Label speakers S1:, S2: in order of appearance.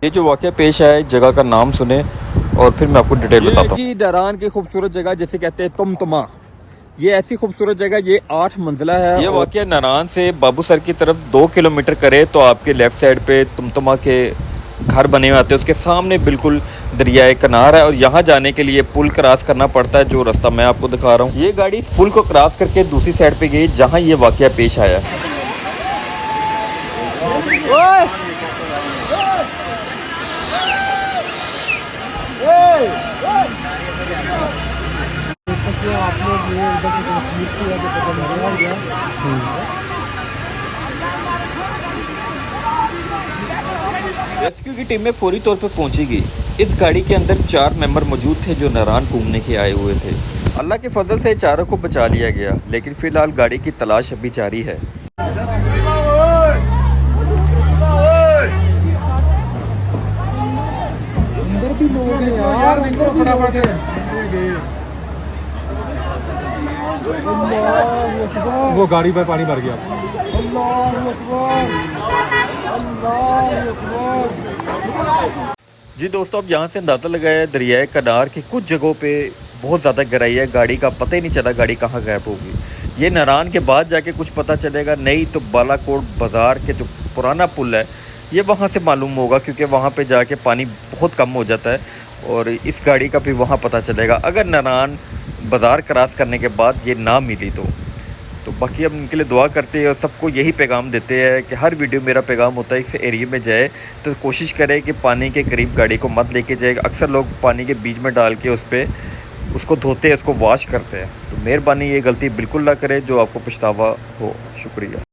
S1: ये जो वाक़या पेश आया, इस जगह का नाम सुने और फिर मैं आपको डिटेल बताता हूँ।
S2: जी नारान की खूबसूरत जगह जिसे कहते हैं तुमतमा। ये ऐसी खूबसूरत जगह, ये 8 मंजिला है।
S1: ये वाक़या नारान से बाबूसर की तरफ 2 किलोमीटर करे तो आपके लेफ़्ट साइड पे तुमतमा के घर बने हुए आते हैं। उसके सामने बिल्कुल दरियाए कनार है और यहाँ जाने के लिए पुल क्रॉस करना पड़ता है, जो रास्ता मैं आपको दिखा रहा हूँ। ये गाड़ी इस पुल को क्रॉस करके दूसरी साइड पे गई जहाँ ये वाक़या पेश आया। रेस्क्यू की टीम में फौरी तौर पर पहुंची गई। इस गाड़ी के अंदर 4 मेंबर मौजूद थे जो नारान घूमने के आए हुए थे। अल्लाह के फजल से चारों को बचा लिया गया, लेकिन फिलहाल गाड़ी की तलाश अभी जारी है।
S2: अंदर भी लोग हैं यार, अंदर भी लोग हैं। वो गाड़ी पे पानी भर गया।
S1: जी दोस्तों, अब यहाँ से अंदाज़ा लगाया दरियाए कनार की कुछ जगहों पे बहुत ज़्यादा गहराई है। गाड़ी का पता ही नहीं चला गाड़ी कहाँ गायब होगी। ये नारान के बाद जाके कुछ पता चलेगा, नहीं तो बालाकोट बाज़ार के जो पुराना पुल है ये वहाँ से मालूम होगा, क्योंकि वहाँ पे जाके पानी बहुत कम हो जाता है और इस गाड़ी का भी वहाँ पता चलेगा अगर नारान बाज़ार क्रॉस करने के बाद ये ना मिली तो बाकी हम इनके लिए दुआ करते हैं और सबको यही पैगाम देते हैं कि हर वीडियो मेरा पैगाम होता है, इस एरिया में जाए तो कोशिश करें कि पानी के करीब गाड़ी को मत लेके जाए। अक्सर लोग पानी के बीच में डाल के उसको धोते हैं, उसको वॉश करते हैं। तो मेहरबानी ये गलती बिल्कुल ना करें जो आपको पछतावा हो। शुक्रिया।